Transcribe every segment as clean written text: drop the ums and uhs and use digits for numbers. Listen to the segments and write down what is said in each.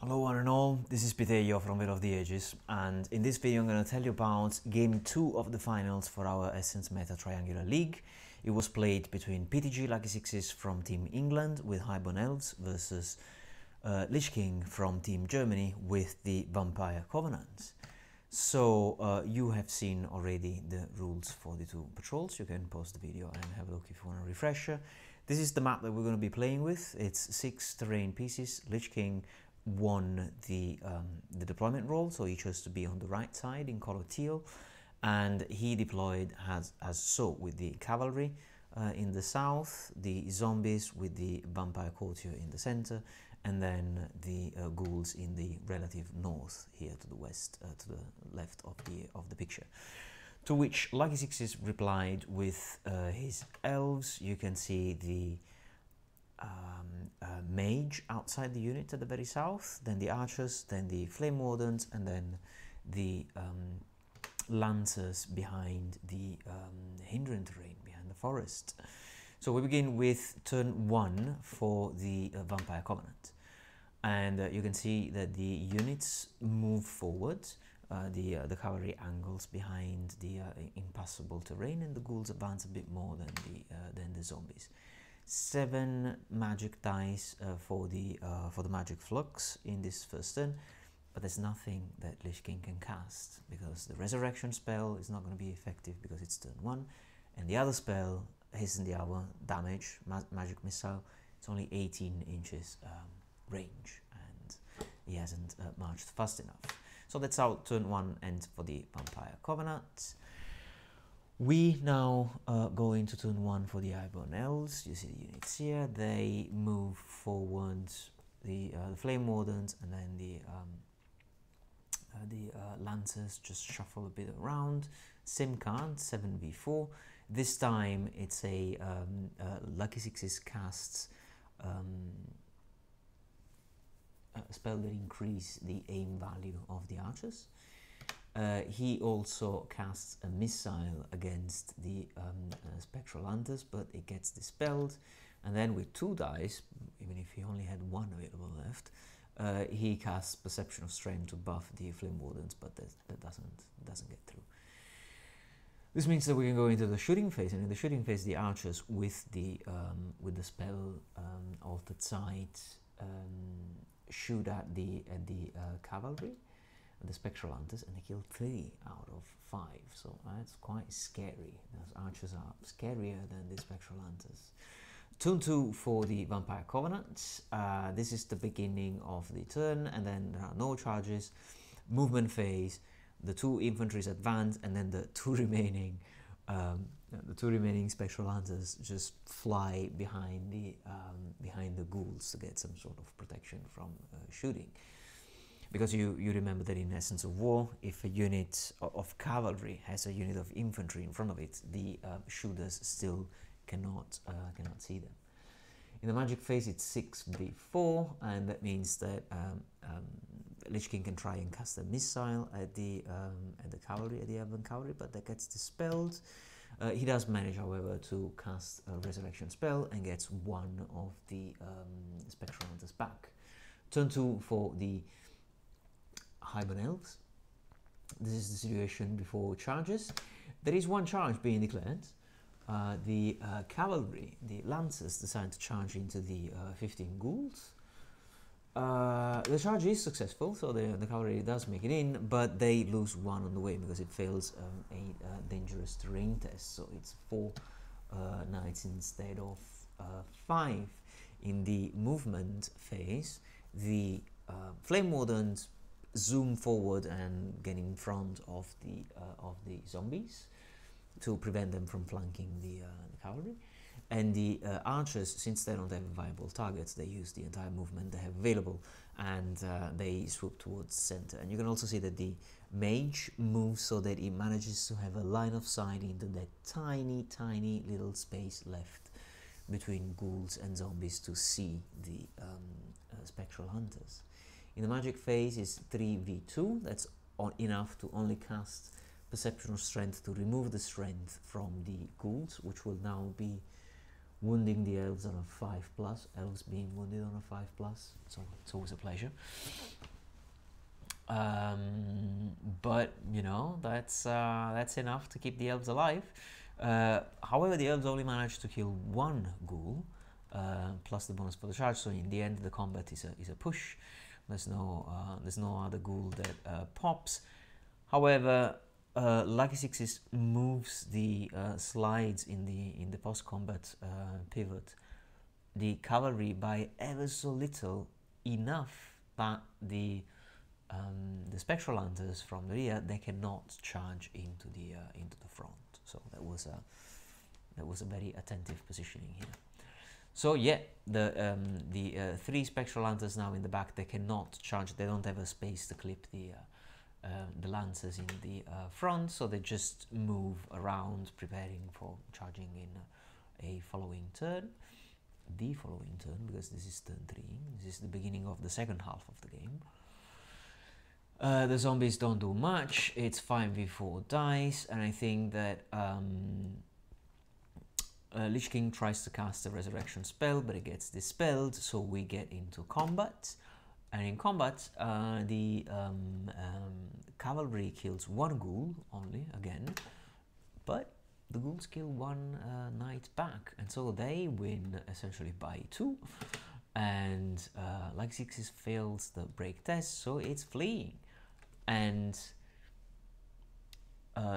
Hello one and all, this is Pitejo from Will of the Ages, and in this video I'm going to tell you about Game 2 of the finals for our Essence Meta Triangular League. It was played between PTG Lucky Sixes from Team England with Highborn Elves versus Lich King from Team Germany with the Vampire Covenant. So you have seen already the rules for the two patrols. You can pause the video and have a look if you want a refresher. This is the map that we're going to be playing with. It's 6 terrain pieces. Lich King won the deployment role, so he chose to be on the right side in color teal, and he deployed as so with the cavalry in the south, the zombies with the vampire courtier in the center, and then the ghouls in the relative north here to the west, to the left of the picture. To which Lucky Sixes replied with his elves. You can see the mage outside the unit at the very south, then the archers, then the flame wardens, and then the lancers behind the hindering terrain, behind the forest. So we begin with turn 1 for the Vampire Covenant, and you can see that the units move forward. The cavalry angles behind the impassable terrain, and the ghouls advance a bit more than the zombies. 7 magic dice for the magic flux in this first turn, but there's nothing that Lich King can cast because the resurrection spell is not going to be effective because it's turn 1, and the other spell, Hasten the Hour, damage, magic missile, it's only 18 inches range, and he hasn't marched fast enough. So that's how turn 1 ends for the Vampire Covenant. We now go into turn 1 for the Highborn Elves. You see the units here. They move forward, the Flame Wardens, and then the Lancers just shuffle a bit around. Same card, 7v4. This time it's a Lucky Sixes casts a spell that increases the aim value of the archers. He also casts a missile against the Spectral Hunters, but it gets dispelled. And then with 2 dice, even if he only had 1 available left, he casts Perception of Strength to buff the Flame Wardens, but that doesn't get through. This means that we can go into the shooting phase, and in the shooting phase, the archers with the spell Altered Sight shoot at the cavalry, the Spectral Hunters, and they kill 3 out of 5, so that's quite scary. Those archers are scarier than the Spectral Hunters. Turn 2 for the Vampire Covenant. This is the beginning of the turn, and then there are no charges. Movement phase, the 2 infantries advance, and then the two remaining Spectral Hunters just fly behind the ghouls to get some sort of protection from shooting. Because you remember that in Essence of War, if a unit of cavalry has a unit of infantry in front of it, the shooters still cannot see them. In the magic phase, it's 6v4, and that means that Lich King can try and cast a missile at the cavalry, at the Elven cavalry, but that gets dispelled. He does manage, however, to cast a resurrection spell and gets 1 of the Spectral Hunters back. Turn 2 for the Highborn Elves. This is the situation before charges. There is 1 charge being declared. The cavalry, the lancers, decide to charge into the 15 ghouls. The charge is successful, so the cavalry does make it in, but they lose 1 on the way because it fails a dangerous terrain test, so it's 4 knights instead of 5. In the movement phase, the Flame Wardens zoom forward and get in front of the zombies to prevent them from flanking the cavalry, and the archers, since they don't have viable targets, they use the entire movement they have available, and they swoop towards center. And you can also see that the mage moves so that he manages to have a line of sight into that tiny little space left between ghouls and zombies to see the Spectral Hunters. In the magic phase is 3v2, that's enough to only cast Perception of Strength to remove the strength from the ghouls, which will now be wounding the elves on a 5+, elves being wounded on a 5+, so it's always a pleasure. But you know, that's enough to keep the elves alive. However, the elves only managed to kill one ghoul, plus the bonus for the charge. So in the end, the combat is a push. There's no other ghoul that pops. However, Lucky Sixes moves the slides in the post-combat pivot, the cavalry by ever so little, enough that the spectral hunters from the rear, they cannot charge into the front. So that was a very attentive positioning here. So yeah, the 3 spectral hunters now in the back, they cannot charge. They don't have a space to clip the lancers in the front, so they just move around, preparing for charging in a following turn. The following turn, because this is turn 3. This is the beginning of the second half of the game. The zombies don't do much. It's 5v4 dice, and I think that Lich King tries to cast a resurrection spell, but it gets dispelled, so we get into combat. And in combat, the cavalry kills 1 ghoul only, again, but the ghouls kill 1 knight back, and so they win essentially by 2. And Lucky Sixes fails the break test, so it's fleeing. And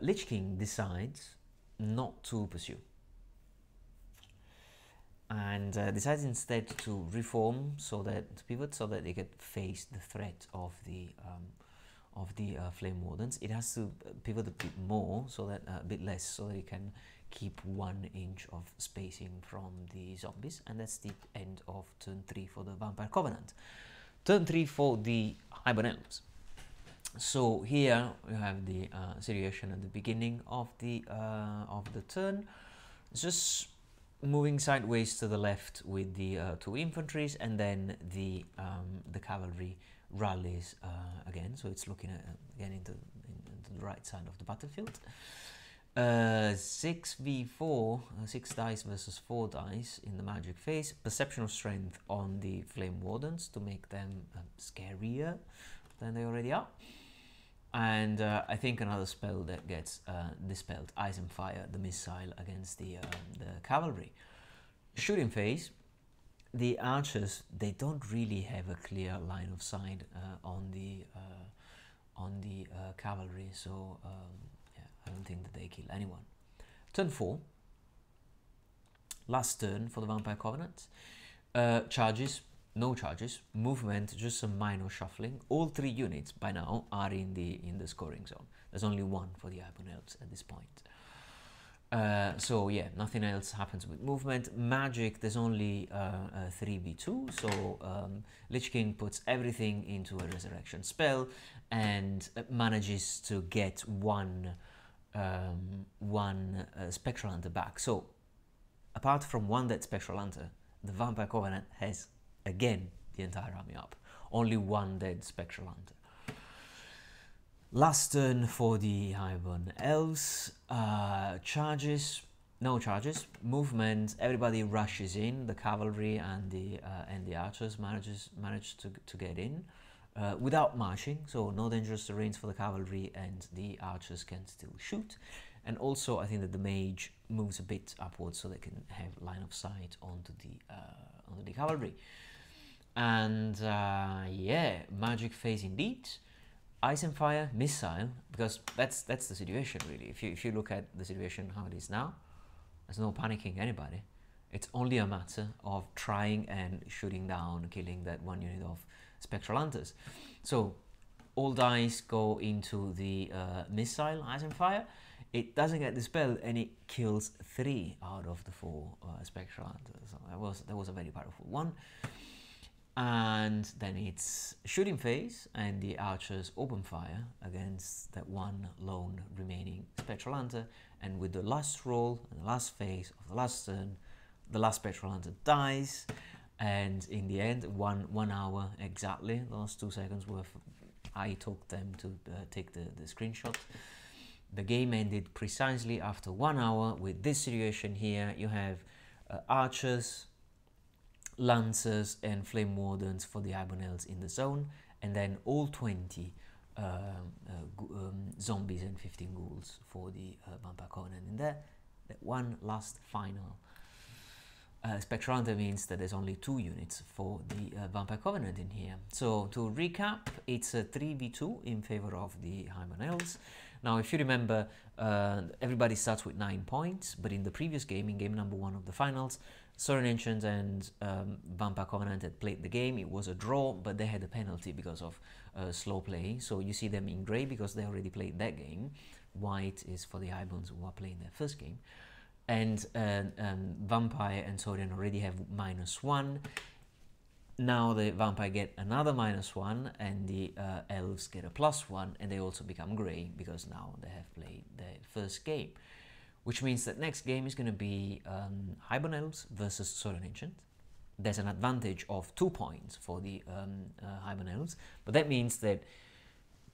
Lich King decides not to pursue, and decides instead to reform, so that to pivot, so that they could face the threat of the Flame Wardens. It has to pivot a bit more, so that a bit less, so that it can keep 1 inch of spacing from the zombies. And that's the end of turn 3 for the Vampire Covenant. Turn 3 for the Highborn Elves. So here we have the situation at the beginning of the turn. It's just moving sideways to the left with the 2 infantries, and then the cavalry rallies again. So it's looking at, again into the right side of the battlefield. 6v4, 6 dice versus 4 dice in the magic phase. Perception of strength on the Flame Wardens to make them scarier than they already are. And I think another spell that gets dispelled, Ice and Fire, the missile against the cavalry. Shooting phase, the archers, they don't really have a clear line of sight on the cavalry, so yeah, I don't think that they kill anyone. Turn 4, last turn for the Vampire Covenant. Charges. No charges, movement, just some minor shuffling. All 3 units by now are in the scoring zone. There's only 1 for the Highborn Elves at this point. So yeah, nothing else happens with movement. Magic, there's only 3v2, so Lich King puts everything into a resurrection spell and manages to get one Spectral Hunter back. So apart from 1 dead Spectral Hunter, the Vampire Covenant has again the entire army up. Only 1 dead Spectral Hunter. Last turn for the Highborn Elves. Charges, no charges. Movement, everybody rushes in. The cavalry and the archers manage to get in without marching, so no dangerous terrains for the cavalry, and the archers can still shoot. And also, I think that the mage moves a bit upwards, so they can have line of sight onto the cavalry. And yeah, magic phase indeed. Ice and Fire, missile, because that's the situation really. If you look at the situation how it is now, there's no panicking anybody. It's only a matter of trying and shooting down, killing that 1 unit of Spectral Hunters. So all dice go into the missile, Ice and Fire. It doesn't get dispelled, and it kills 3 out of the 4 Spectral Hunters. So that was a very powerful one. And then it's shooting phase, and the archers open fire against that 1 lone remaining Spectral Hunter. And with the last roll and the last phase of the last turn, the last Spectral Hunter dies. And in the end, one hour exactly, the last 2 seconds worth, I took them to take the screenshot. The game ended precisely after 1 hour with this situation here. You have archers, lancers and flame wardens for the Highborn Elves in the zone, and then all 20 zombies and 15 ghouls for the Vampire Covenant in there. That one last final Spectre Hunter means that there's only 2 units for the Vampire Covenant in here. So to recap, it's a 3v2 in favor of the Highborn Elves. Now, if you remember, everybody starts with 9 points, but in the previous game, in game number 1 of the finals, Sorin Ancient and Vampire Covenant had played the game. It was a draw, but they had a penalty because of slow play. So you see them in grey because they already played that game. White is for the Highborns who are playing their first game. And Vampire and Sorin already have -1. Now the Vampire get another -1 and the Elves get a +1, and they also become grey because now they have played their first game. Which means that next game is going to be Highborn Elves versus Sorin Ancient. There's an advantage of 2 points for the Highborn Elves, but that means that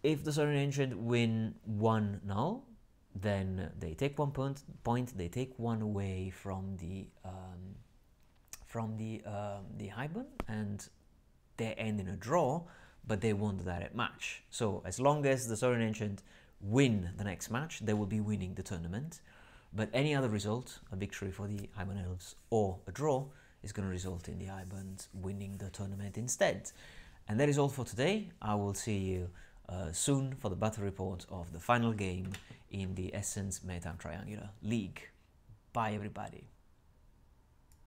if the Sorin Ancient win 1-0, then they take 1 point, they take 1 away from the Highborn, and they end in a draw, but they won the direct match. So as long as the Sorin Ancient win the next match, they will be winning the tournament. But any other result, a victory for the Highborn Elves or a draw, is going to result in the Highborns winning the tournament instead. And that is all for today. I will see you soon for the battle report of the final game in the Essence Maritime Triangular League. Bye everybody.